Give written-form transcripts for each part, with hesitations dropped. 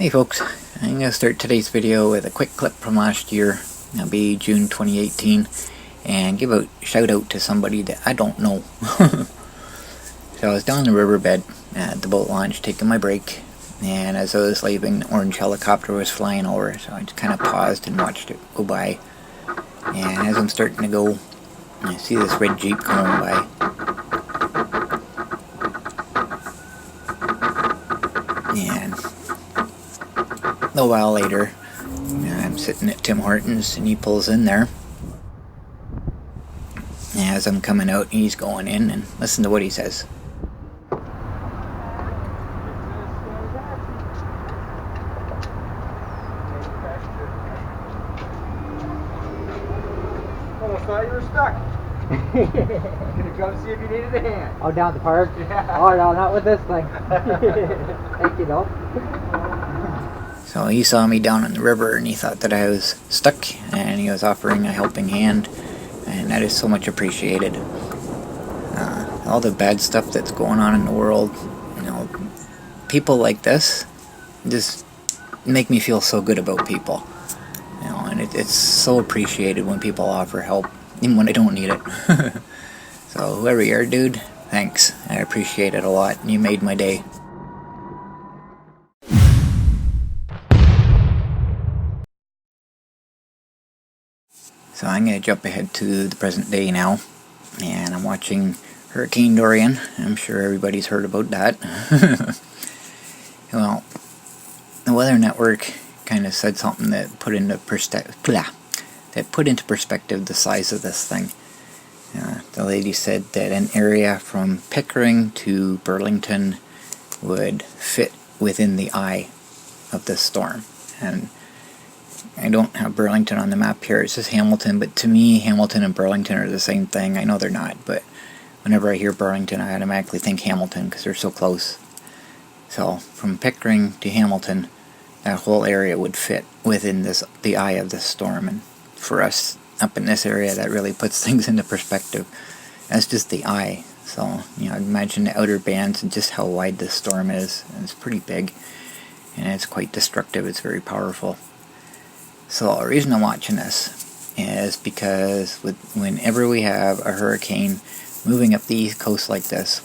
Hey folks, I'm going to start today's video with a quick clip from last year. It'll be June 2018, and give a shout out to somebody that I don't know. So I was down the riverbed at the boat launch taking my break, and as I was leaving, the orange helicopter was flying over, so I just kind of paused and watched it go by. And as I'm starting to go, I see this red Jeep coming by. And a little while later, I'm sitting at Tim Hortons and he pulls in there. And as I'm coming out, he's going in, and listen to what he says. Almost thought you were stuck. Gonna come see if you needed a hand. Oh, down at the park? Yeah. Oh, no, not with this thing. Thank you, though. So he saw me down on the river and he thought that I was stuck, and he was offering a helping hand, and that is so much appreciated. All the bad stuff that's going on in the world, people like this just make me feel so good about people. And it's so appreciated when people offer help, even when I don't need it. So whoever you are, dude, thanks. I appreciate it a lot. You made my day. So I'm going to jump ahead to the present day now, and I'm watching Hurricane Dorian. I'm sure everybody's heard about that. Well, the Weather Network kind of said something that put into perspective the size of this thing. The lady said that an area from Pickering to Burlington would fit within the eye of this storm. And I don't have Burlington on the map here. It says Hamilton, but to me, Hamilton and Burlington are the same thing. I know they're not, but whenever I hear Burlington, I automatically think Hamilton because they're so close. So from Pickering to Hamilton, that whole area would fit within the eye of this storm. And for us up in this area, that really puts things into perspective. That's just the eye. So, imagine the outer bands and just how wide this storm is. And it's pretty big, and it's quite destructive. It's very powerful. So the reason I'm watching this is because whenever we have a hurricane moving up the east coast like this,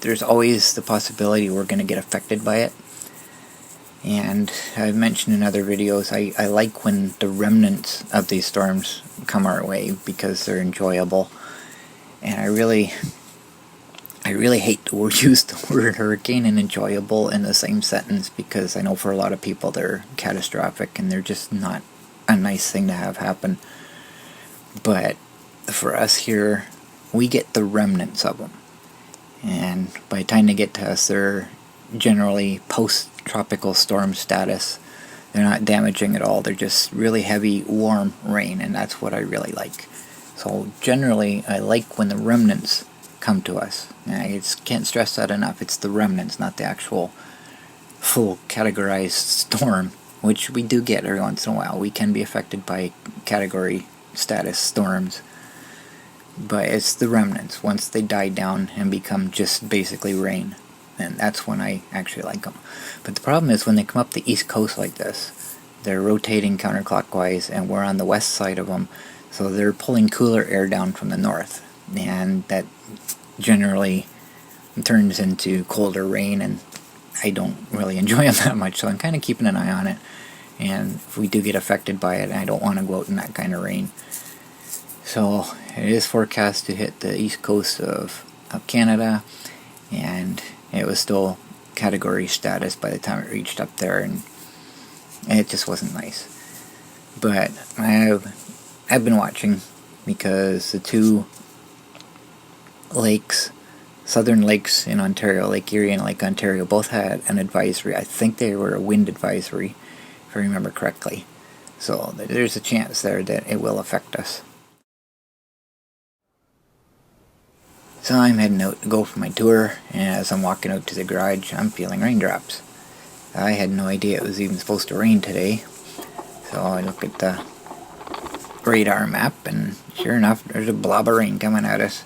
there's always the possibility we're going to get affected by it. And I've mentioned in other videos, I like when the remnants of these storms come our way because they're enjoyable. And I really hate to use the word hurricane and enjoyable in the same sentence, because I know for a lot of people they're catastrophic and they're just not a nice thing to have happen. But for us here, we get the remnants of them. And by the time they get to us, they're generally post-tropical storm status. They're not damaging at all. They're just really heavy, warm rain, and that's what I really like. So generally, I like when the remnants come to us. And I just can't stress that enough. It's the remnants, not the actual full categorized storm, which we do get every once in a while. We can be affected by category status storms. But it's the remnants. Once they die down and become just basically rain, and that's when I actually like them. But the problem is when they come up the east coast like this, they're rotating counterclockwise, and we're on the west side of them, so they're pulling cooler air down from the north, and that generally turns into colder rain, and I don't really enjoy them that much, so I'm kind of keeping an eye on it. And if we do get affected by it, I don't want to go out in that kind of rain. So it is forecast to hit the east coast of Canada, and it was still category status by the time it reached up there, and it just wasn't nice. But I've been watching, because the two lakes, southern lakes in Ontario, Lake Erie and Lake Ontario, both had an advisory. I think they were a wind advisory, if I remember correctly. So there's a chance there that it will affect us. So I'm heading out to go for my tour, and as I'm walking out to the garage, I'm feeling raindrops. I had no idea it was even supposed to rain today, so I look at the radar map, and sure enough, there's a blob of rain coming at us.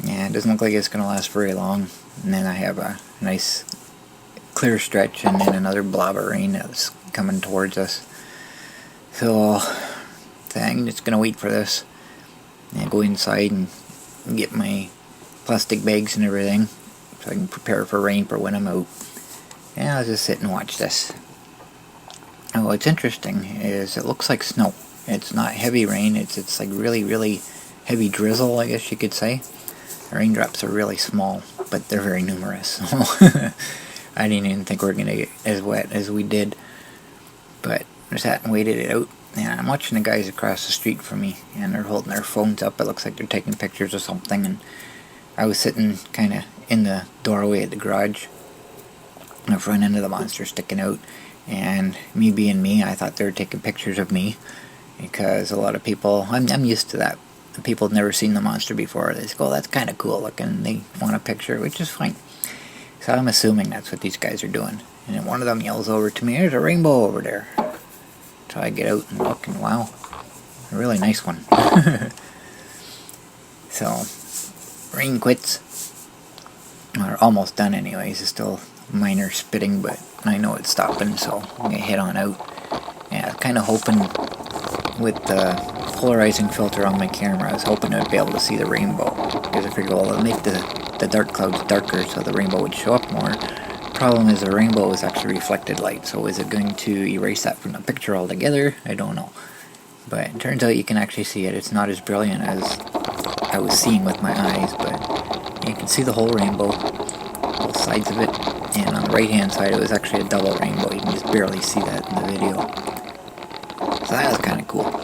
Yeah, it doesn't look like it's going to last very long, and then I have a nice clear stretch and then another blob of rain that was coming towards us. So I'm just gonna wait for this and go inside and get my plastic bags and everything so I can prepare for rain for when I'm out. And I'll just sit and watch this. And what's interesting is it looks like snow. It's not heavy rain, it's like really heavy drizzle, I guess you could say. The raindrops are really small, but they're very numerous. So I didn't even think we were going to get as wet as we did. But I just sat and waited it out. And I'm watching the guys across the street from me, and they're holding their phones up. It looks like they're taking pictures of something. And I was sitting kind of in the doorway at the garage, and the front end of the monster sticking out. And me being me, I thought they were taking pictures of me. Because a lot of people, I'm used to that. People have never seen the monster before. They say, oh, that's kind of cool looking. They want a picture, which is fine. So I'm assuming that's what these guys are doing. And then one of them yells over to me, there's a rainbow over there. So I get out and look, and wow, a really nice one. So, rain quits. Or almost done anyways. It's still minor spitting, but I know it's stopping, so I'm going to head on out. Yeah, I was kind of hoping with the polarizing filter on my camera, I was hoping I'd be able to see the rainbow. Because I figured, well, it'll make the dark clouds darker so the rainbow would show up more. Problem is the rainbow is actually reflected light, so is it going to erase that from the picture altogether? I don't know. But it turns out you can actually see it. It's not as brilliant as I was seeing with my eyes, but you can see the whole rainbow, both sides of it. And on the right hand side it was actually a double rainbow. You can just barely see that in the video. So that was kind of cool.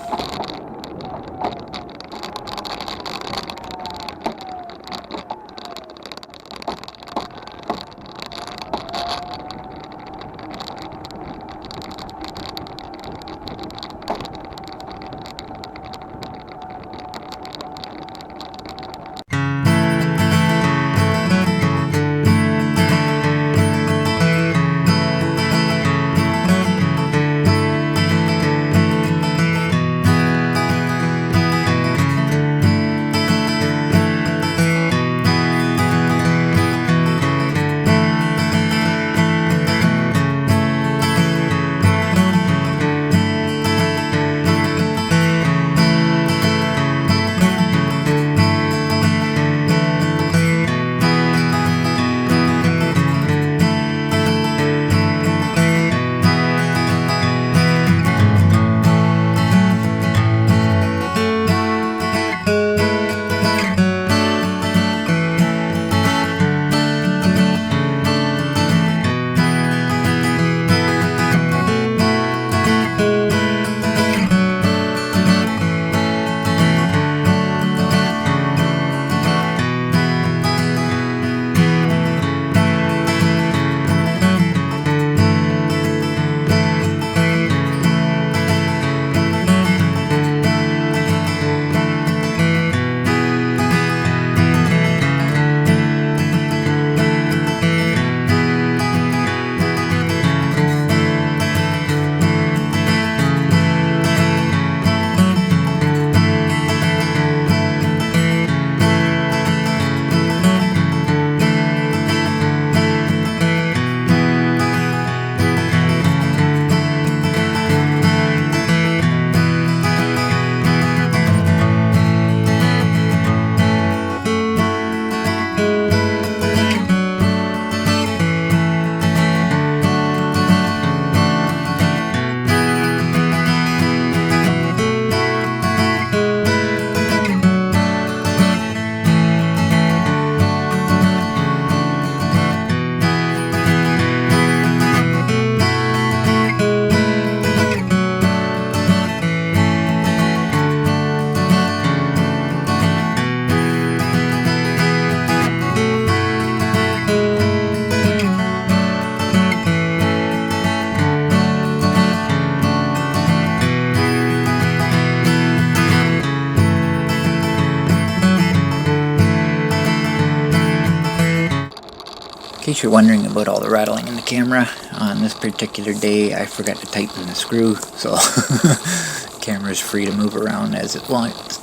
In case you're wondering about all the rattling in the camera, on this particular day I forgot to tighten the screw, so the camera's free to move around as it wants,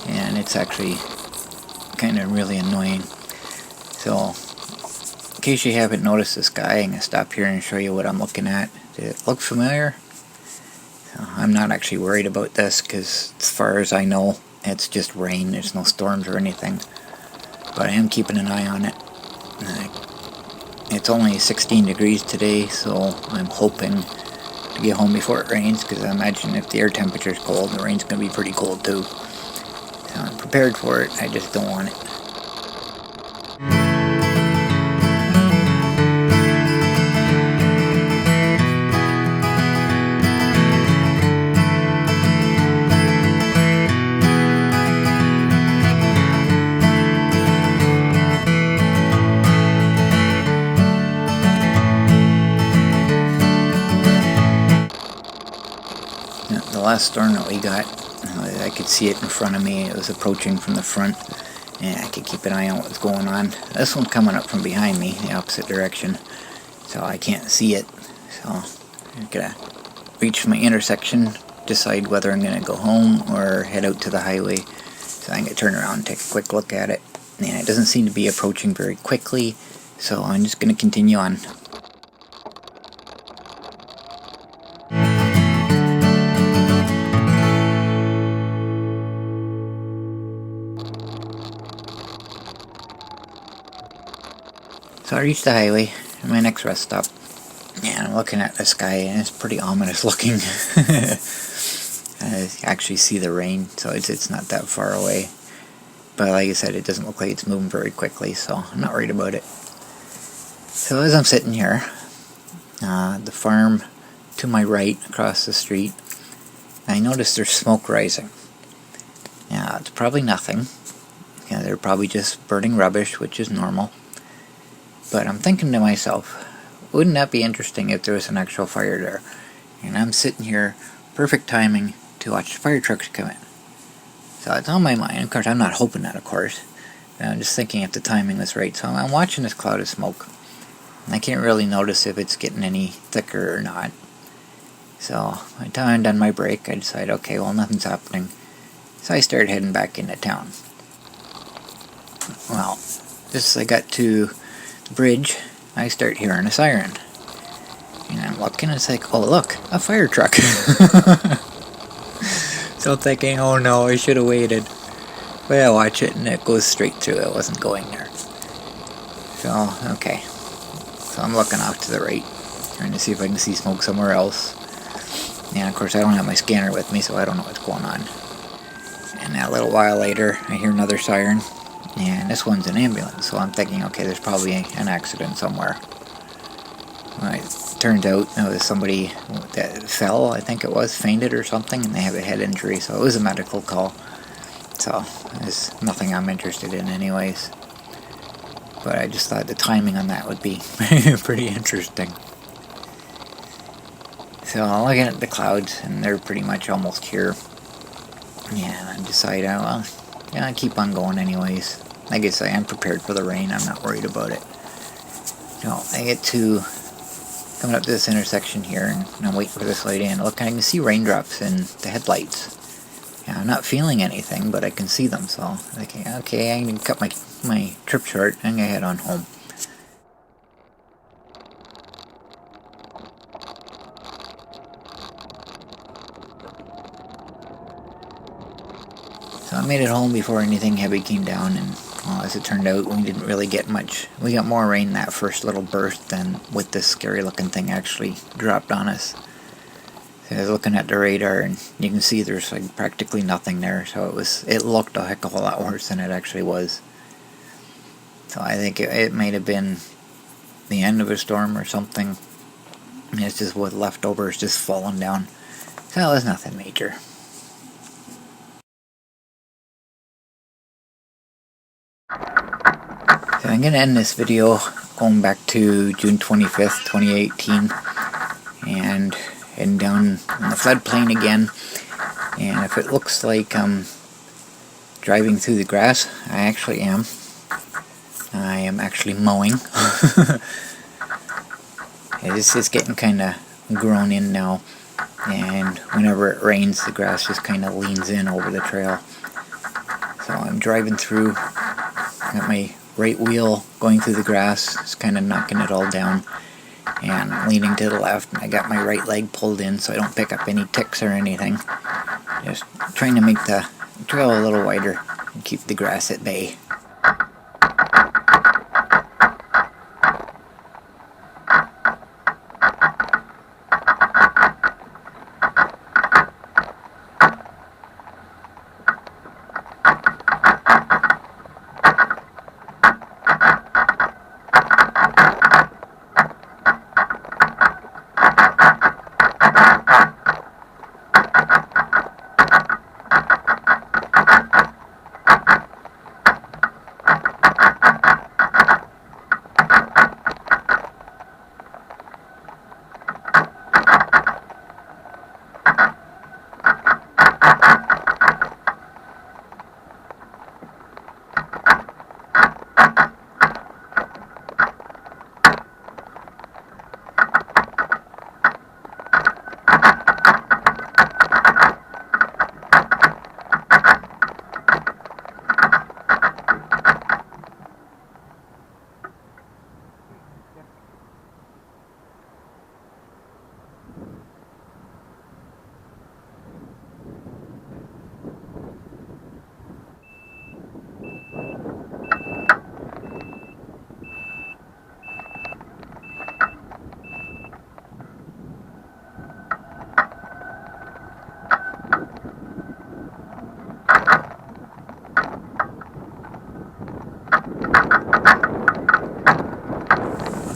and it's actually kind of really annoying. So, in case you haven't noticed the sky, I'm going to stop here and show you what I'm looking at. Did it look familiar? So I'm not actually worried about this because as far as I know, it's just rain. There's no storms or anything. But I am keeping an eye on it. It's only 16 degrees today, so I'm hoping to get home before it rains, because I imagine if the air temperature is cold, the rain's going to be pretty cold too. So I'm prepared for it, I just don't want it. The last storm that we got, I could see it in front of me. It was approaching from the front, and I could keep an eye on what's going on. This one's coming up from behind me, the opposite direction, so I can't see it. So I'm gonna reach my intersection, decide whether I'm gonna go home or head out to the highway. So I'm gonna turn around and take a quick look at it. And it doesn't seem to be approaching very quickly, so I'm just gonna continue on. So I reached the highway, my next rest stop, and I'm looking at the sky, and it's pretty ominous looking. I actually see the rain, so it's not that far away. But like I said, it doesn't look like it's moving very quickly, so I'm not worried about it. So as I'm sitting here, the farm to my right, across the street, I noticed there's smoke rising. Now, it's probably nothing. They're probably just burning rubbish, which is normal. But I'm thinking to myself, wouldn't that be interesting if there was an actual fire there? And I'm sitting here, perfect timing to watch the fire trucks come in. So it's on my mind. Of course, I'm not hoping that, of course. But I'm just thinking if the timing was right. So I'm watching this cloud of smoke. And I can't really notice if it's getting any thicker or not. So by the time I'm done my break, I decide, okay, well, nothing's happening. So I started heading back into town. Well, just as I got to bridge, I start hearing a siren, and I'm looking, and it's like, oh look, a fire truck. So I'm thinking, oh no, I should have waited. But I watch it, and it goes straight through. It wasn't going there. So okay, so I'm looking off to the right, trying to see if I can see smoke somewhere else. And of course I don't have my scanner with me, so I don't know what's going on. And a little while later, I hear another siren. And this one's an ambulance, so I'm thinking, okay, there's probably an accident somewhere. Well, it turns out it was somebody that fell, I think it was, fainted or something, and they have a head injury, so it was a medical call. So, there's nothing I'm interested in anyways. But I just thought the timing on that would be pretty interesting. So, I'm looking at the clouds, and they're pretty much almost here. Yeah, I decided, well, yeah, I keep on going anyways. Like I say, I'm prepared for the rain. I'm not worried about it. So I get to coming up to this intersection here, and I'm waiting for this lady, and look, I can see raindrops in the headlights. Yeah, I'm not feeling anything, but I can see them. So okay, I can cut my trip short, and I'm gonna head on home. So I made it home before anything heavy came down, and well, as it turned out, we didn't really get much. We got more rain that first little burst than what this scary looking thing actually dropped on us. So I was looking at the radar, and you can see there's like practically nothing there, so it looked a heck of a lot worse than it actually was. So I think it might have been the end of a storm or something. And it's just what left over is just falling down. So it was nothing major. So I'm going to end this video going back to June 25th, 2018, and heading down in the floodplain again. And if it looks like I'm driving through the grass, I actually am. I am actually mowing. It's getting kind of grown in now, and whenever it rains, the grass just kind of leans in over the trail. So I'm driving through, got my right wheel going through the grass is kind of knocking it all down, and leaning to the left. I got my right leg pulled in so I don't pick up any ticks or anything. Just trying to make the trail a little wider and keep the grass at bay.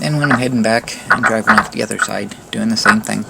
And when I'm heading back, I'm driving off the other side, doing the same thing.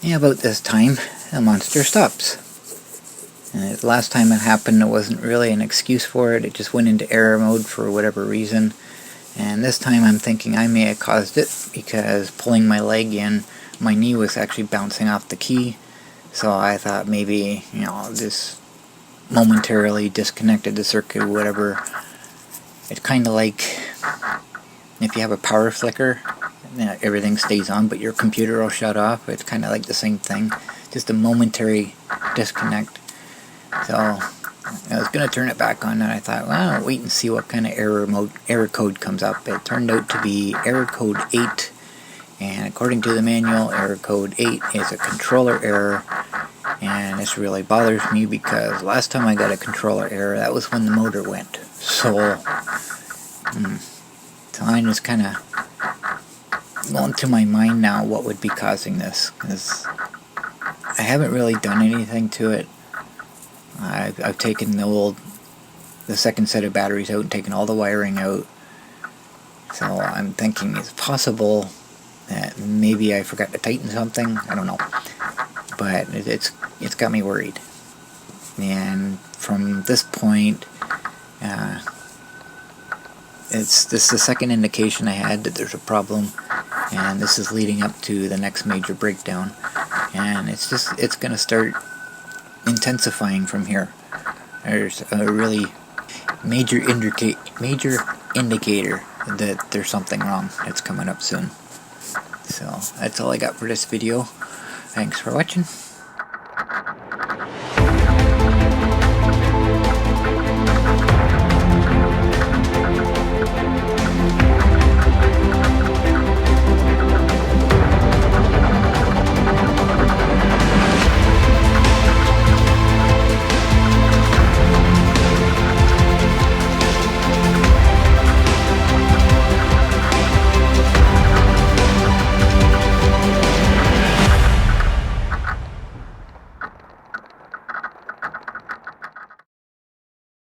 Yeah, about this time, the monster stops. And the last time it happened, there wasn't really an excuse for it. It just went into error mode for whatever reason. And this time I'm thinking I may have caused it because pulling my leg in, my knee was actually bouncing off the key. So I thought maybe, this momentarily disconnected the circuit or whatever. It's kind of like if you have a power flicker, everything stays on, but your computer will shut off. It's kind of like the same thing, just a momentary disconnect. So I was going to turn it back on, and I thought, well, I'll wait and see what kind of error code comes up. It turned out to be error code 8, and according to the manual, error code 8 is a controller error, and this really bothers me because last time I got a controller error, that was when the motor went. So I'm just kind of going through my mind now what would be causing this, because I haven't really done anything to it. I've taken the second set of batteries out and taken all the wiring out. So I'm thinking it's possible that maybe I forgot to tighten something. I don't know, but it's got me worried. And from this point, this is the second indication I had that there's a problem, and this is leading up to the next major breakdown, and it's going to start intensifying from here. There's a really major indicator that there's something wrong that's coming up soon. So that's all I got for this video. Thanks for watching.